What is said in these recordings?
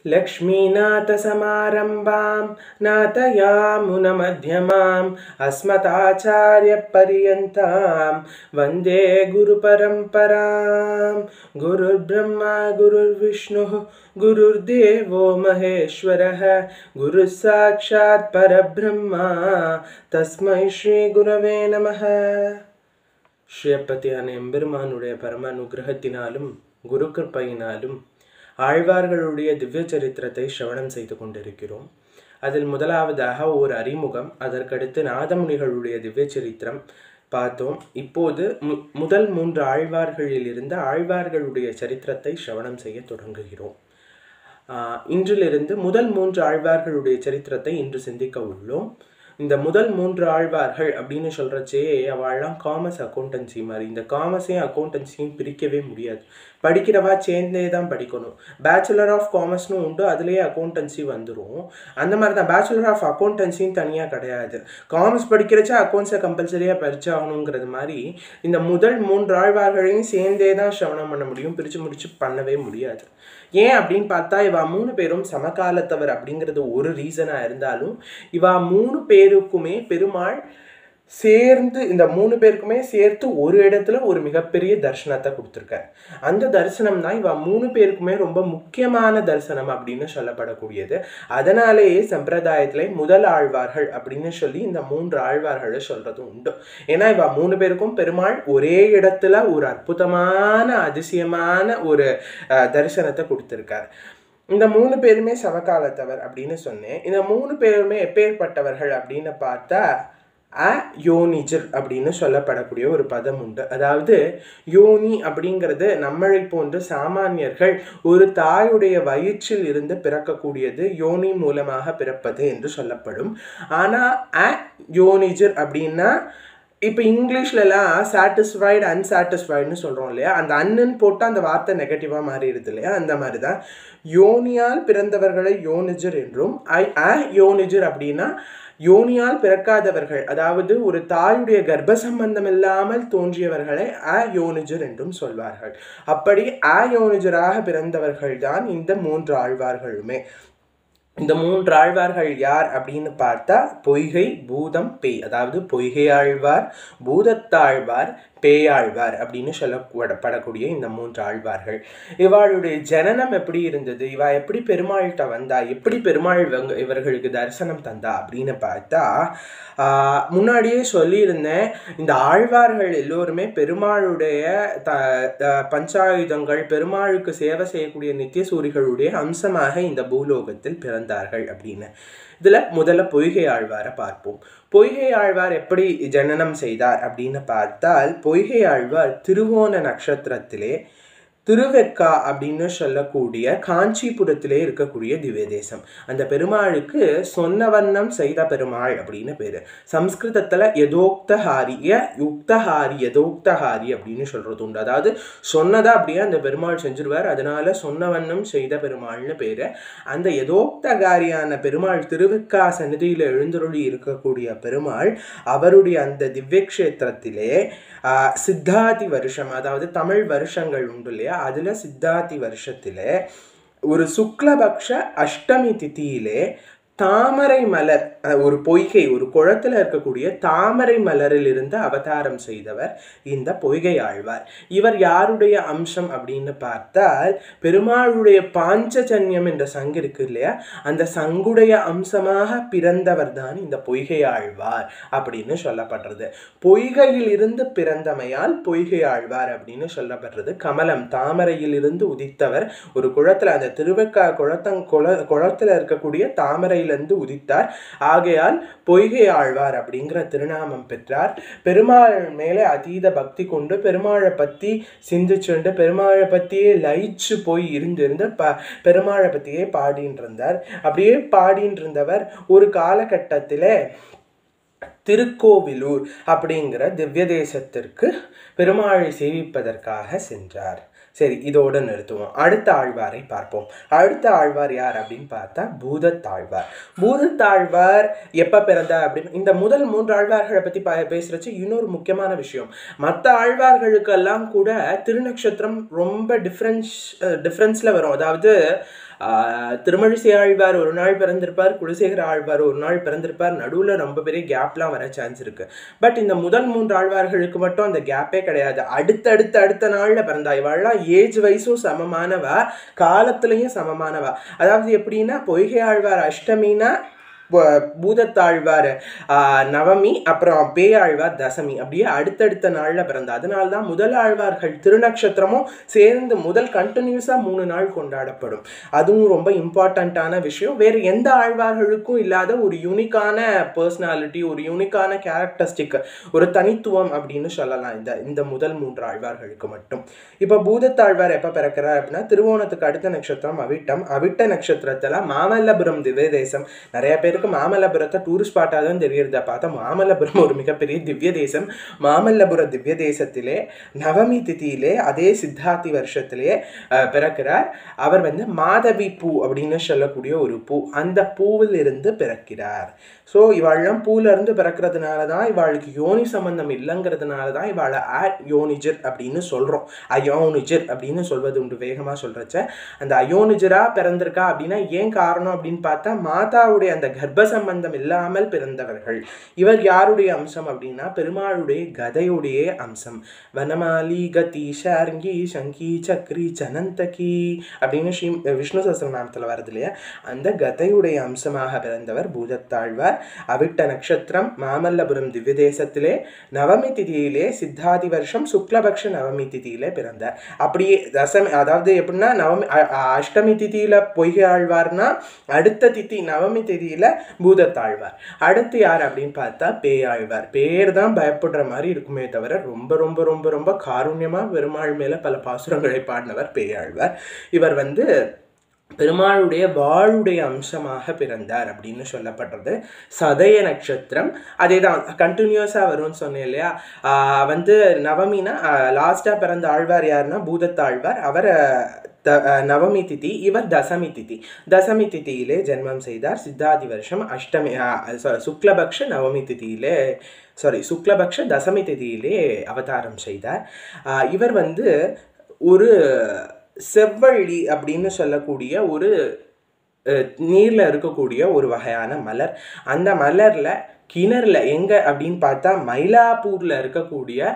लक्ष्मीनाथसमारम्भां नाथयामुनमध्यमाम् अस्मदाचार्यपर्यन्तां वन्दे गुरुपरम्परां गुरुर्ब्रह्मा गुरुर्विष्णुः गुरुर्देवो महेश्वरः गुरुः साक्षात् परब्रह्मा तस्मै श्रीगुरवे नमः. ஸ்ரீயப்பதியான எம்பெருமானுடைய பரம அனுகிரகத்தினாலும் குரு கிருபையினாலும் ஆழ்வார்களுடைய திவ்ய சரித்திரத்தை சிரவணம் செய்து கொண்டிருக்கிறோம். அதில் முதலாவதாக ஓர் அறிமுகம், அதற்கடுத்து நாதமுனிகளுடைய திவ்ய சரித்திரம் பார்த்தோம். இப்போது முதல் 3 ஆழ்வார்களில் இருந்த ஆழ்வார்களுடைய சரித்திரத்தை சிரவணம் செய்ய தொடங்குகிறோம். இன்றிலிருந்து முதல் 3 ஆழ்வார்களுடைய சரித்திரத்தை இன்று சிந்திக்க உள்ளோம். இந்த முதல் 3 ஆழ்வார்கள் அப்படின்னு சொல்கிறச்சே அவள்லாம் காமர்ஸ் அக்கௌண்டன்சி மாதிரி. இந்த காமர்ஸையும் அக்கௌண்டன்சியும் பிரிக்கவே முடியாது. படிக்கிறவா சேர்ந்தே தான் படிக்கணும். பேச்சுலர் ஆஃப் காமர்ஸ்னு உண்டு, அதுலேயே அக்கௌண்டன்சி வந்துடும். அந்த மாதிரி தான் பேச்சுலர் ஆஃப் அக்கௌண்டன்சின்னு தனியாக கிடையாது. காமர்ஸ் படிக்கிறச்சா அக்கௌண்ட்ஸை கம்பல்சரியாக படிச்சாகணுங்கிறது மாதிரி இந்த முதல் 3 ஆழ்வார்களையும் சேர்ந்தே தான் சிரவணம் பண்ண முடியும், பிரித்து முடிச்சு பண்ணவே முடியாது. ஏன் அப்படின்னு பார்த்தா இவா 3 பேரும் சமகாலத்தவர் அப்படிங்கிறது ஒரு ரீசனாக இருந்தாலும் இவா 3 பேருக்குமே பெருமாள் சேர்ந்து இந்த 3 பேருக்குமே சேர்த்து ஒரு இடத்துல ஒரு மிகப்பெரிய தரிசனத்தை கொடுத்துருக்கார். அந்த தரிசனம் தான் இவ 3 பேருக்குமே ரொம்ப முக்கியமான தரிசனம் அப்படின்னு சொல்லப்படக்கூடியது. அதனாலேயே சம்பிரதாயத்திலே முதல் ஆழ்வார்கள் அப்படின்னு சொல்லி இந்த 3 ஆழ்வார்களை சொல்றது உண்டு. ஏன்னா இவ 3 பேருக்கும் பெருமாள் ஒரே இடத்துல ஒரு அற்புதமான அதிசயமான ஒரு தரிசனத்தை கொடுத்துருக்கார். இந்த 3 பேருமே சமகாலத்தவர் அப்படின்னு சொன்னேன். இந்த 3 பேருமே எப்பேற்பட்டவர்கள் அப்படின்னு பார்த்தா யோனிஜர் அப்படின்னு சொல்லப்படக்கூடிய ஒரு பதம் உண்டு. அதாவது யோனி அப்படிங்கிறது நம்மளை போன்ற சாமானியர்கள் ஒரு தாயுடைய வயிற்றில் இருந்து பிறக்கக்கூடியது, யோனி மூலமாக பிறப்பது என்று சொல்லப்படும். ஆனால் யோனிஜர் அப்படின்னா இப்போ இங்கிலீஷ்லலாம் சாட்டிஸ்ஃபைடு அன்சாட்டிஸ்ஃபைடுன்னு சொல்கிறோம் இல்லையா, அந்த அன்னுன்னு போட்டால் அந்த வார்த்தை நெகட்டிவாக மாறிடுது இல்லையா, அந்த மாதிரி தான் யோனியால் பிறந்தவர்களை யோனிஜர் என்றும், யோனிஜர் அப்படின்னா யோனியால் பிறக்காதவர்கள், அதாவது ஒரு தாயுடைய கர்ப்ப சம்பந்தம் இல்லாமல் தோன்றியவர்களை யோனிஜர் என்றும் சொல்வார்கள். அப்படி யோனிஜராக பிறந்தவர்கள் தான் இந்த 3 ஆழ்வார்களுமே. இந்த 3 ஆழ்வார்கள் யார் அப்படின்னு பார்த்தா பொய்கை, பூதம், பேய். அதாவது பொய்கை ஆழ்வார், பூதத்தாழ்வார், பேயாழ்வார் அப்படின்னு சொல்லப்படக்கூடிய இந்த 3 ஆழ்வார்கள். இவாளுடைய ஜனனம் எப்படி இருந்தது, இவா எப்படி பெருமாள்கிட்ட வந்தா, எப்படி பெருமாள் இவர்களுக்கு தரிசனம் தந்தா அப்படின்னு பார்த்தா முன்னாடியே சொல்லியிருந்தேன். இந்த ஆழ்வார்கள் எல்லோருமே பெருமாளுடைய பஞ்சாயுதங்கள், பெருமாளுக்கு சேவை செய்யக்கூடிய நித்தியசூரிகளுடைய அம்சமாக இந்த பூலோகத்தில் பிறந்தார்கள் அப்படின்னு. இதில் முதல்ல பொய்கை ஆழ்வாரை பார்ப்போம். பொய்கை ஆழ்வார் எப்படி ஜனனம் செய்தார் அப்படின்னு பார்த்தால், பொய்கை ஆழ்வார் திருவோண நட்சத்திரத்திலே திருவெக்கா அப்படின்னு சொல்லக்கூடிய காஞ்சிபுரத்திலே இருக்கக்கூடிய திவ்ய தேசம். அந்த பெருமாளுக்கு சொன்ன வண்ணம் செய்த பெருமாள் அப்படின்னு பேரு. சம்ஸ்கிருதத்துல யதோக்தஹாரிய யுக்தஹாரி யதோக்தஹாரி அப்படின்னு சொல்றது உண்டு. அதாவது சொன்னதா அப்படியே அந்த பெருமாள் செஞ்சிருவார், அதனால சொன்ன வண்ணம் செய்த பெருமாள்னு பேரு. அந்த யதோக்தகாரியான பெருமாள் திருவெக்கா சன்னதியில எழுந்தருளி இருக்கக்கூடிய பெருமாள் அவருடைய அந்த திவ்ய கஷேத்திரத்திலே சித்தாதி வருஷம், அதாவது தமிழ் வருஷங்கள் உண்டு இல்லையா, அதுல சித்தாதி வருஷத்துல ஒரு சுக்லபக்ஷ அஷ்டமி திதியிலே தாமரை மலர், ஒரு பொய்கை, ஒரு குளத்துல இருக்கக்கூடிய தாமரை மலரில் இருந்து அவதாரம் செய்தவர் இந்த பொய்கை ஆழ்வார். இவர் யாருடைய அம்சம் அப்படின்னு பார்த்தால் பெருமாளுடைய பாஞ்சஜன்யம் என்ற சங்கு இருக்கு இல்லையா, அந்த சங்குடைய அம்சமாக பிறந்தவர் தான் இந்த பொய்கை ஆழ்வார் அப்படின்னு சொல்லப்படுறது. பொய்கையில் இருந்து பிறந்தமையால் பொய்கை ஆழ்வார் அப்படின்னு சொல்லப்படுறது. கமலம், தாமரையில் இருந்து உதித்தவர். ஒரு குளத்துல, அந்த திருவெக்கா குளத்துல இருக்கக்கூடிய தாமரை உதித்தார். ஆகையால் பொய்கை ஆழ்வார் அப்படிங்கிற திருநாமம் பெற்றார். பெருமாள் மேலே அதீத பக்தி கொண்டு பெருமாளை பத்தி சிந்திச்சுண்டு பெருமாளை பத்தியே லயிச்சு போய் இருந்து பெருமாளை பத்தியே பாடின்னு இருந்தார். அப்படியே பாடின்னு இருந்தவர் ஒரு காலகட்டத்திலே திருக்கோவிலூர் அப்படிங்கிற திவ்ய தேசத்திற்கு பெருமாளை சேவிப்பதற்காக சென்றார். சரி, இதோடு நிறுத்துவோம். அடுத்த ஆழ்வாரை பார்ப்போம். அடுத்த ஆழ்வார் யார் அப்படின்னு பார்த்தா பூதத்தாழ்வார். பூதத்தாழ்வார் எப்போ பிறந்தார் அப்படின்னு இந்த முதல் 3 ஆழ்வார்களை பற்றி பேசுகிறச்சு இன்னொரு முக்கியமான விஷயம். மற்ற ஆழ்வார்களுக்கெல்லாம் கூட திருநக்ஷத்திரம் ரொம்ப டிஃப்ரென்ஸில் வரும். அதாவது திருமழிசை ஆழ்வார் ஒரு நாள் பிறந்திருப்பார், குலசேகர ஆழ்வார் ஒரு நாள் பிறந்திருப்பார். நடுவில் ரொம்ப பெரிய கேப்லாம் வர சான்ஸ் இருக்கு. பட் இந்த முதல் 3 ஆழ்வார்களுக்கு மட்டும் அந்த கேப்பே கிடையாது. அடுத்த நாள்ல பிறந்தா. இவாள்லாம் ஏஜ் வைஸும் சமமானவா, காலத்திலையும் சமமானவா. அதாவது எப்படின்னா பொய்கை ஆழ்வார் அஷ்டமினா பூதத்தாழ்வார் நவமி, அப்புறம் பேயாழ்வார் தசமி, அப்படியே அடுத்தடுத்த நாளில் பிறந்த. அதனால தான் முதல் ஆழ்வார்கள் திருநக்ஷத்திரமும் சேர்ந்து முதல் கண்டினியூஸாக 3 நாள் கொண்டாடப்படும். அதுவும் ரொம்ப இம்பார்ட்டண்ட்டான விஷயம். வேறு எந்த ஆழ்வார்களுக்கும் இல்லாத ஒரு யூனிக்கான பர்சனாலிட்டி, ஒரு யூனிக்கான கேரக்டரிஸ்டிக், ஒரு தனித்துவம் அப்படின்னு சொல்லலாம் இந்த முதல் 3 ஆழ்வார்களுக்கு மட்டும். இப்போ பூதத்தாழ்வார் எப்போ பிறக்கிறார் அப்படின்னா திருவோணத்துக்கு அடுத்த நட்சத்திரம் அவிட்டம். அவிட்ட நட்சத்திரத்தில் மாமல்லபுரம் திவ்ய தேசம். நிறைய பேருக்கு மாமல்லபுரத்தை டூரிஸ்ட் ஸ்பாட்டாக தான் தெரியறத பார்த்தா மாமல்லபுரம் ஒரு மிகப்பெரிய திவ்ய தேசம். மாமல்லபுர திவ்ய தேசத்திலே நவமி திதியிலே அதே சித்தார்த்தி வருஷத்திலே பிறக்கிறார். அவர் மாதவி பூ அப்படின்னு சொல்லக்கூடிய ஒரு பூ, அந்த பூவில் இருந்து பிறக்கிறார். ஸோ இவாள்லாம் பூவிலிருந்து பிறக்கிறதுனால தான் இவாளுக்கு யோனி சம்பந்தம் இல்லைங்கிறதுனால தான் இவாளை யோனிஜர் அப்படின்னு சொல்கிறோம். அயோனிஜர் அப்படின்னு சொல்வது உண்டு வேகமாக சொல்கிறச்ச. அந்த அயோனிஜராக பிறந்திருக்கா அப்படின்னா ஏன் காரணம் அப்படின்னு பார்த்தா மாதாவுடைய அந்த கர்ப்ப சம்பந்தம் இல்லாமல் பிறந்தவர்கள். இவர் யாருடைய அம்சம் அப்படின்னா பெருமாளுடைய கதையுடைய அம்சம். வனமாலி கதி ஷார்ங்கி சங்கி சக்ரி சனந்தகி அப்படின்னு விஷ்ணு சஹஸ்ரநாமத்தில் வருது இல்லையா, அந்த கதையுடைய அம்சமாக பிறந்தவர் பூதத்தாழ்வார். அவிட்ட நட்சத்திரம், மாமல்லபுரம் திவ்ய தேசத்திலே நவமி திதியிலே சித்தாதி வருஷம் சுக்லபக்ஷ நவமி திதியிலே பிறந்தார். அப்படியே தசமி, அதாவது எப்படின்னா நவமி அஷ்டமி திதியில பொய்கை ஆழ்வார்னா அடுத்த திதி நவமி திதியில பூதத்தாழ்வார். அடுத்து யார் அப்படின்னு பார்த்தா பேயாழ்வார். பேர் தான் பயப்படுற மாதிரி இருக்குமே தவிர ரொம்ப ரொம்ப ரொம்ப ரொம்ப காருண்யமா பெருமாள் மேல பல பாசுரங்களை பாடினவர் பேயாழ்வார். இவர் பெருமாளுடைய வாளுடைய அம்சமாக பிறந்தார் அப்படின்னு சொல்லப்படுறது. சதய நட்சத்திரம் அதே தான் கண்டினியூஸாக வரும்னு சொன்னேன் இல்லையா. நவமினா லாஸ்டாக பிறந்த ஆழ்வார் யாருன்னா பூதத்தாழ்வார். அவர் நவமி திதி, இவர் தசமி திதி. தசமி திதியிலே ஜென்மம் செய்தார். சித்தாதி வருஷம் அஷ்டமி சுக்லபக்ஷ நவமி திதியிலே சுக்லபக்ஷ தசமி திதியிலே அவதாரம் செய்தார். இவர் ஒரு செவ்வழி அப்படின்னு சொல்லக்கூடிய ஒரு நீரில் இருக்கக்கூடிய ஒரு வகையான மலர். அந்த மலரில் கிணறுல எங்கே அப்படின்னு பார்த்தா மயிலாப்பூரில் இருக்கக்கூடிய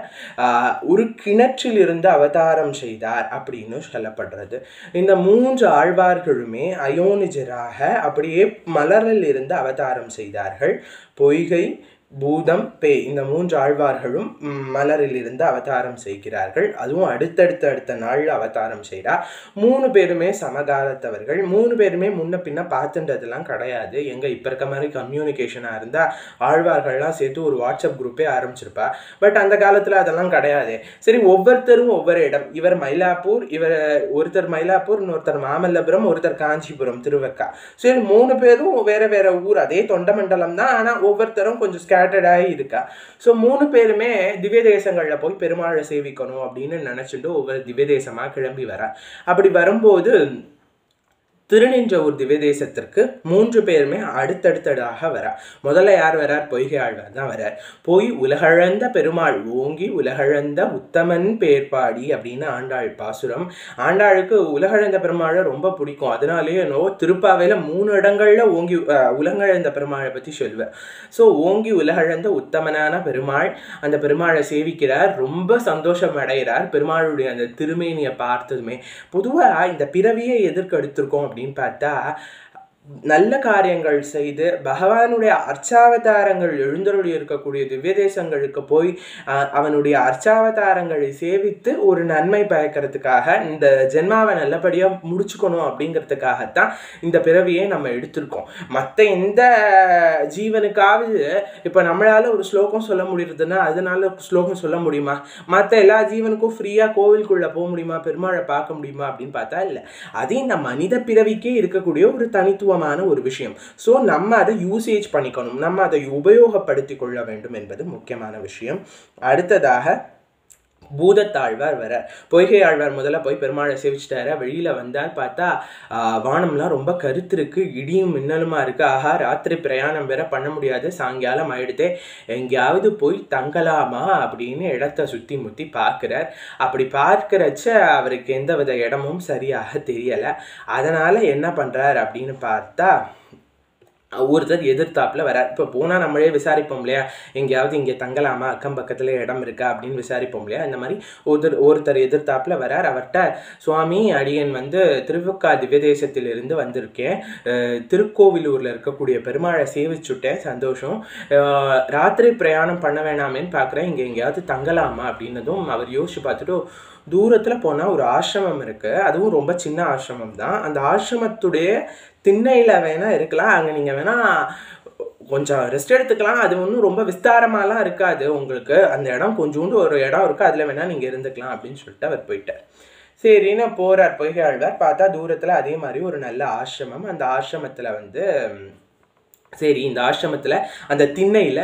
ஒரு கிணற்றில் இருந்து அவதாரம் செய்தார் அப்படின்னு சொல்லப்படுறது. இந்த 3 ஆழ்வார்களுமே அயோனிஜராக அப்படியே மலரில் இருந்து அவதாரம் செய்தார்கள். பொய்கை, பூதம், பேய், இந்த 3 ஆழ்வார்களும் மலரில் இருந்து அவதாரம் செய்கிறார்கள். அதுவும் அடுத்த நாளில் அவதாரம் செய்கிறார். 3 பேருமே சமகாலத்தவர்கள். 3 பேருமே முன்ன பின்ன பார்த்துன்றதுலாம் கிடையாது. எங்கே இப்போ இருக்க மாதிரி கம்யூனிகேஷனாக இருந்தால் ஆழ்வார்கள்லாம் சேர்த்து ஒரு வாட்ஸ்அப் குரூப்பே ஆரம்பிச்சிருப்பா. பட் அந்த காலத்தில் அதெல்லாம் கிடையாது. சரி, ஒவ்வொருத்தரும் ஒவ்வொரு இடம். இவர் மயிலாப்பூர், ஒருத்தர் மயிலாப்பூர், இன்னொருத்தர் மாமல்லபுரம், ஒருத்தர் காஞ்சிபுரம் திருவக்கா. சரி, 3 பேரும் வேற ஊர், அதே தொண்டமண்டலம் தான். ஆனால் ஒவ்வொருத்தரும் கொஞ்சம் ஸ்கேட்டர்டாகி இருக்கா. ஸோ 3 பேருமே திவ்ய தேசங்களில் போய் பெருமாளை சேவிக்கணும் அப்படின்னு நினச்சிட்டு ஒவ்வொரு திவ்ய தேசமாக கிளம்பி வர. அப்படி வரும்போது திருநின்றவூர் திவ்ய தேசத்திற்கு 3 பேருமே அடுத்தடுத்ததாக வரா. முதல்ல யார் வரார்? பொய்கை ஆழ்வார் தான் வரார். போய் உலகழந்த பெருமாள் ஓங்கி உலகழந்த உத்தமன் பேர்பாடி அப்படின்னு ஆண்டாள் பாசுரம். ஆண்டாளுக்கு உலகழந்த பெருமாளை ரொம்ப பிடிக்கும். அதனாலேயே திருப்பாவையில் 3 இடங்கள்ல ஓங்கி உலகழந்த பெருமாளை பற்றி சொல்லுவேன். ஸோ ஓங்கி உலகழந்த உத்தமனான பெருமாள், அந்த பெருமாளை சேவிக்கிறார். ரொம்ப சந்தோஷம் அடைகிறார் பெருமாளுடைய அந்த திருமேனியை பார்த்ததுமே. பொதுவாக இந்த பிறவியை எதற்கு எடுத்திருக்கோம் அப்படின்னு பார்த்தா, நல்ல காரியங்கள் செய்து பகவானுடைய அர்ச்சாவதாரங்கள் எழுந்தருளி இருக்கக்கூடிய திவ்ய தேசங்களுக்கு போய் அவனுடைய அர்ச்சாவதாரங்களை சேவித்து ஒரு நன்மை பயக்கிறதுக்காக, இந்த ஜென்மாவை நல்லபடியாக முடிச்சுக்கணும் அப்படிங்கிறதுக்காகத்தான் இந்த பிறவியை நம்ம எடுத்திருக்கோம். மற்ற எந்த ஜீவனுக்காவது இப்போ நம்மளால ஒரு ஸ்லோகம் சொல்ல முடியுதுன்னா அதனால ஸ்லோகம் சொல்ல முடியுமா? மற்ற எல்லா ஜீவனுக்கும் ஃப்ரீயாக கோவிலுக்குள்ளே போக முடியுமா? பெருமாளை பார்க்க முடியுமா அப்படின்னு பார்த்தா இல்லை. அது இந்த மனித பிறவிக்கே இருக்கக்கூடிய ஒரு தனித்துவம் ஒரு விஷயம். ஸோ நம்ம அதை யூசேஜ் பண்ணிக்கணும், நம்ம அதை உபயோகப்படுத்திக் கொள்ள வேண்டும் என்பது முக்கியமான விஷயம். அடுத்ததாக பூதத்தாழ்வார் வர. பொய்கை ஆழ்வார் முதல்ல போய் பெருமாளை சேவிச்சிட்டாரு. வெளியில வந்தால் பார்த்தா வானம்லாம் ரொம்ப கருத்து இருக்கு, இடியும் மின்னலுமா இருக்கு. ஆஹா, ராத்திரி பிரயாணம் வேற பண்ண முடியாது, சாயங்காலம் ஆயிடுதே, எங்கேயாவது போய் தங்கலாமா அப்படின்னு இடத்த சுத்தி முத்தி பார்க்கிறார். அப்படி பார்க்கிறச்ச அவருக்கு எந்த வித இடமும் சரியாக தெரியல. அதனால என்ன பண்றார் அப்படின்னு பார்த்தா, ஒருத்தர் எதிர்த்தாப்புல வரார். இப்போ போனால் நம்மளே விசாரிப்போம் இல்லையா, எங்கேயாவது இங்கே தங்கலாமா, அக்கம் பக்கத்தில் இடம் இருக்கா அப்படின்னு விசாரிப்போம் இல்லையா. இந்த மாதிரி ஒருத்தர் எதிர்த்தாப்புல வரார். அவர்கிட்ட, சுவாமி, அடியன் திருவுக்கா திவ்யதேசத்திலிருந்து வந்திருக்கேன், திருக்கோவிலூரில் இருக்கக்கூடிய பெருமாளை சேவிச்சுட்டேன், சந்தோஷம், ராத்திரி பிரயாணம் பண்ண வேணாமேன்னு பார்க்குறேன், இங்கே எங்கேயாவது தங்கலாமா அப்படின்னதும் அவர் யோசிச்சு பார்த்துட்டு, தூரத்தில் போனால் ஒரு ஆசிரமம் இருக்குது, அதுவும் ரொம்ப சின்ன ஆசிரமம் தான், அந்த ஆசிரமத்துடைய திண்ணையில் வேணால் இருக்கலாம், அங்கே நீங்கள் வேணால் கொஞ்சம் ரெஸ்ட் எடுத்துக்கலாம், அது ஒன்றும் ரொம்ப விஸ்தாரமாலாம் இருக்காது, உங்களுக்கு அந்த இடம் கொஞ்சோண்டு ஒரு இடம் இருக்குது, அதில் வேணால் நீங்கள் இருந்துக்கலாம் அப்படின்னு சொல்லிட்டு அவர் போயிட்டார். சரின்னு போகிறார் பொய்கை ஆழ்வார். பார்த்தா தூரத்தில் அதே மாதிரி ஒரு நல்ல ஆசிரமம். அந்த ஆசிரமத்தில் சரி, இந்த ஆசிரமத்தில் அந்த திண்ணையில்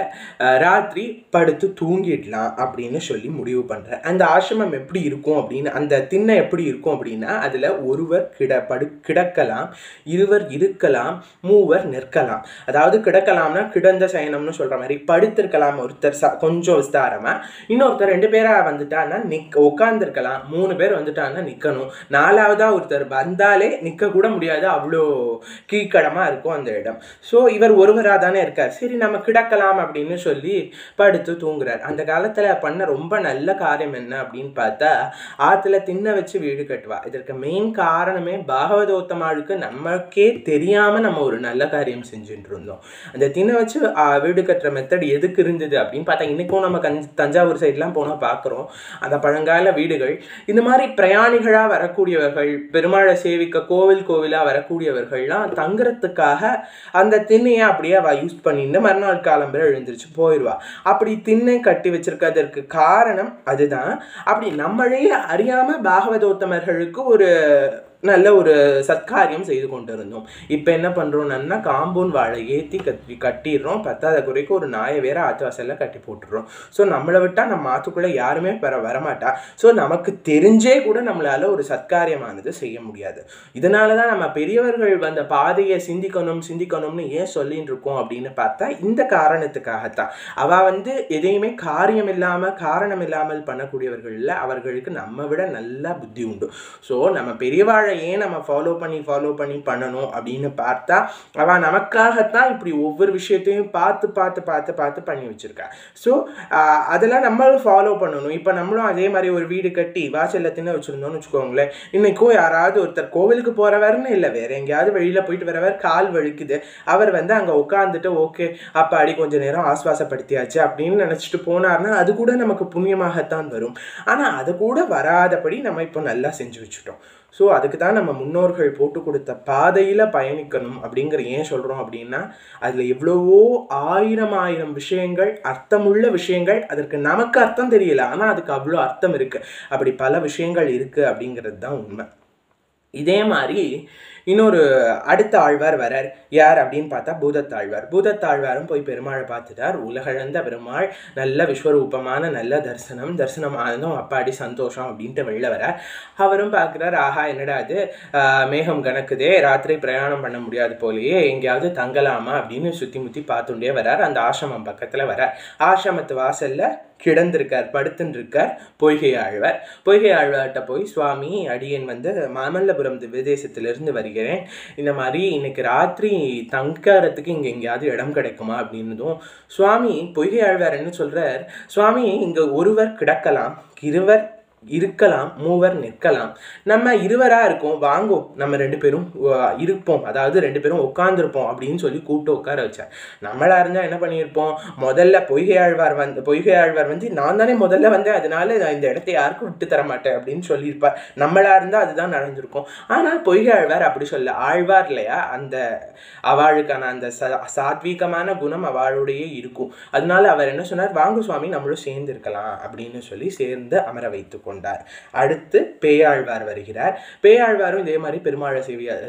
ராத்திரி படுத்து தூங்கிடலாம் அப்படின்னு சொல்லி முடிவு பண்ணுறேன். அந்த ஆசிரமம் எப்படி இருக்கும் அப்படின்னு, அந்த திண்ணை எப்படி இருக்கும் அப்படின்னா, அதில் ஒருவர் கிடக்கலாம், இருவர் இருக்கலாம், மூவர் நிற்கலாம். அதாவது கிடக்கலாம்னா கிடந்த சயனம்னு சொல்கிற மாதிரி, படுத்திருக்கலாம் ஒருத்தர் கொஞ்சம் விஸ்தாரமாக, இன்னொருத்தர் 2 பேராக வந்துட்டான்னா உட்காந்துருக்கலாம், 3 பேர் வந்துட்டாங்கன்னா நிற்கணும், 4வதாக ஒருத்தர் வந்தாலே நிற்க கூட முடியாது, அவ்வளோ கீழ்கடமாக இருக்கும் அந்த இடம். ஸோ இவர் ஒருவராக தானே இருக்கார், சரி நம்ம கிடக்கலாம் அப்படின்னு சொல்லி படுத்து தூங்குறார். அந்த காலத்தில் பண்ண ரொம்ப நல்ல காரியம் என்ன அப்படின்னு பார்த்தா, ஆற்றுல திண்ணை வச்சு வீடு கட்டுவா. இதற்கு மெயின் காரணமே பாகவதோத்தமாளுக்கு நமக்கே தெரியாமல் நம்ம ஒரு நல்ல காரியம் செஞ்சுட்டு இருந்தோம். அந்த திண்ணை வச்சு வீடு கட்டுற மெத்தட் எதுக்கு இருந்தது அப்படின்னு பார்த்தா, இன்றைக்கும் நம்ம தஞ்சாவூர் சைட்லாம் போனால் பார்க்குறோம் அந்த பழங்கால வீடுகள். இந்த மாதிரி பிரயாணிகளாக வரக்கூடியவர்கள், பெருமாளை சேவிக்க கோவிலாக வரக்கூடியவர்கள்லாம் தங்குறதுக்காக அந்த திண்ணையை அப்படியே அவள் யூஸ் பண்ணிட்டு மறுநாள் காலம்பரை எழுந்திரிச்சு போயிடுவா. அப்படி திண்ணை கட்டி வச்சிருக்கிறதுக்கு காரணம் அதுதான். அப்படி நம்மளே அறியாம பாகவதோத்தமர்களுக்கு ஒரு நல்ல ஒரு சத்காரியம் செய்து கொண்டு இருந்தோம். இப்போ என்ன பண்ணுறோம்னா, காம்பவுண்ட் வாழை ஏற்றி கட்டிடுறோம், பத்தாத குறைக்கு ஒரு நாயை வேற ஆற்று வாசலில் கட்டி போட்டுடுறோம். ஸோ நம்மளை விட்டால் நம்ம ஆற்றுக்குள்ளே யாருமே வரமாட்டா. ஸோ நமக்கு தெரிஞ்சே கூட நம்மளால் ஒரு சத்காரியமானது செய்ய முடியாது. இதனால தான் நம்ம பெரியவர்கள் வந்த பாதையை சிந்திக்கணும்னு ஏன் சொல்லின்னு இருக்கோம் அப்படின்னு பார்த்தா, இந்த காரணத்துக்காகத்தான். அவள் எதையுமே காரியம் இல்லாமல் காரணம் இல்லாமல் பண்ணக்கூடியவர்கள் இல்லை, அவர்களுக்கு நம்ம விட நல்ல புத்தி உண்டு. ஸோ நம்ம பெரியவாழை ஏன் நம்ம ஃபாலோ பண்ணி பண்ணணும் அப்படின்னு பார்த்தா, அவள் நமக்காகத்தான் இப்படி ஒவ்வொரு விஷயத்தையும் பார்த்து பண்ணி வச்சிருக்கா. ஸோ அதெல்லாம் நம்மளும் ஃபாலோ பண்ணணும். இப்போ நம்மளும் அதே மாதிரி ஒரு வீடு கட்டி வாசல்ல திண்ணை வச்சுருந்தோம்னு வச்சுக்கோங்களேன், இன்னைக்கும் யாராவது ஒருத்தர் கோவிலுக்கு போகிறவர்னு இல்லை, வேற எங்கேயாவது வெளியில் போயிட்டு வரவர் கால் வலிக்குது, அவர் அங்கே உட்காந்துட்டு ஓகே அப்பாடி கொஞ்ச நேரம் ஆஸ்வாசப்படுத்தியாச்சு அப்படின்னு நினச்சிட்டு போனார்னா அது கூட நமக்கு புண்ணியமாகத்தான் வரும். ஆனால் அது கூட வராதபடி நம்ம இப்போ நல்லா செஞ்சு வச்சுட்டோம். ஸோ அதுக்கு தான் நம்ம முன்னோர்கள் போட்டு கொடுத்த பாதையில் பயணிக்கணும் அப்படிங்கிற ஏன் சொல்கிறோம் அப்படின்னா, அதில் எவ்வளவோ ஆயிரம் விஷயங்கள், அர்த்தமுள்ள விஷயங்கள், அதற்கு நமக்கு அர்த்தம் தெரியல, ஆனால் அதுக்கு அவ்வளோ அர்த்தம் இருக்குது. அப்படி பல விஷயங்கள் இருக்குது அப்படிங்கிறது தான் உண்மை. இதே மாதிரி இன்னொரு அடுத்த ஆழ்வார் வரார். யார் அப்படின்னு பார்த்தா பூதத்தாழ்வாரும் போய் பெருமாளை பார்த்துட்டார். உலகளந்த பெருமாள், நல்ல விஸ்வரூபமான நல்ல தரிசனம் ஆனதும் அப்பாடி சந்தோஷம் அப்படின்ட்டு வெளில வரார். அவரும் பார்க்குறார், ஆஹா என்னடா அது மேகம் கணக்குதே, ராத்திரி பிரயாணம் பண்ண முடியாது போலேயே, எங்கேயாவது தங்கலாமா அப்படின்னு சுற்றி முற்றி பார்த்துட்டே வரார். அந்த ஆசிரமம் பக்கத்தில் வரார். ஆசிரமத்து வாசலில் படுத்துன்னு இருக்கார் பொய்கை ஆழ்வார்கிட்ட போய், சுவாமி, அடியன் மாமல்லபுரம் விதேசத்திலிருந்து வருகிறேன், இந்த மாதிரி இன்னைக்கு ராத்திரி தங்கறதுக்கு இங்கே எங்கேயாவது இடம் கிடைக்குமா அப்படின்னதும், சுவாமி பொய்கை ஆழ்வார் என்ன சொல்றார், சுவாமி இங்கே ஒருவர் கிடக்கலாம், இருவர் இருக்கலாம், மூவர் நிற்கலாம், நம்ம இருவராக இருக்கோம், வாங்கோ நம்ம 2 பேரும் இருப்போம், அதாவது 2 பேரும் உட்காந்துருப்போம் அப்படின்னு சொல்லி கூப்பிட்டு உட்கார வச்சார். நம்மளா இருந்தால் என்ன பண்ணியிருப்போம், முதல்ல பொய்கை ஆழ்வார் நான் தானே முதல்ல வந்தேன், அதனால நான் இந்த இடத்த யாருக்கும் விட்டு தர மாட்டேன் அப்படின்னு சொல்லியிருப்பார். நம்மளா இருந்தால் அதுதான் நடந்திருக்கும். ஆனால் பொய்கை ஆழ்வார் அப்படி சொல்ல, ஆழ்வார் இல்லையா, அந்த அவளுக்கான அந்த சாத்வீகமான குணம் அவளுடைய இருக்கும். அதனால அவர் என்ன சொன்னார், வாங்க சுவாமி நம்மளும் சேர்ந்து இருக்கலாம் அப்படின்னு சொல்லி சேர்ந்து அமர வைத்துக்கொண்டார். அடுத்து பேயாழ்வார் வருகிறார். பேயாழ்வாரும் இதே மாதிரி பெருமாளை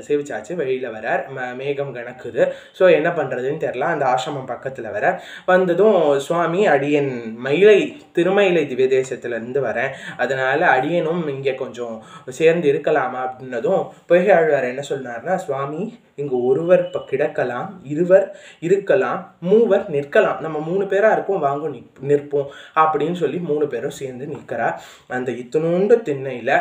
சேவிச்சாச்சு, வெளியில வரார். மேகம் கணக்குது. ஸோ என்ன பண்றதுன்னு தெரியல. அந்த ஆசிரமம் பக்கத்துல வர வந்ததும், சுவாமி அடியன் மயிலை திருமயிலை திவ்ய தேசத்திலேருந்து வரேன், அதனால் அடியனும் இங்கே கொஞ்சம் சேர்ந்து இருக்கலாமா அப்படின்னதும் பொய்கை ஆழ்வார் என்ன சொன்னார்னா, சுவாமி இங்கு ஒருவர் கிடக்கலாம், இருவர் இருக்கலாம், மூவர் நிற்கலாம், நம்ம 3 பேராக இருப்போம், வாங்க நிற்போம் அப்படின்னு சொல்லி 3 பேரும் சேர்ந்து நிற்கிறா. அந்த இத்தனோண்டு திண்ணையில்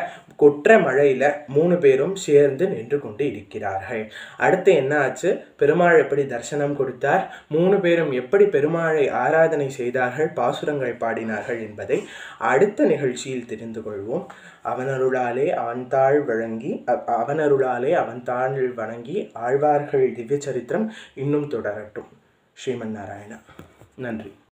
கொற்ற மழையில் 3 பேரும் சேர்ந்து நின்று கொண்டு இருக்கிறார்கள். அடுத்து என்ன ஆச்சு, பெருமாள் எப்படி தரிசனம் கொடுத்தார், 3 பேரும் எப்படி பெருமாளை ஆராதனை செய்தார்கள், பாசுரங்கள் பாடினார்கள் என்பதை அடுத்த நிகழ்ச்சியில் தெரிந்து கொள்வோம். அவனருளாலே அவன்தாள் வழங்கி அவனருளாலே அவன்தாள் வணங்கி ஆழ்வார்கள் திவ்ய சரித்திரம் இன்னும் தொடரட்டும். ஸ்ரீமன் நாராயணா. நன்றி.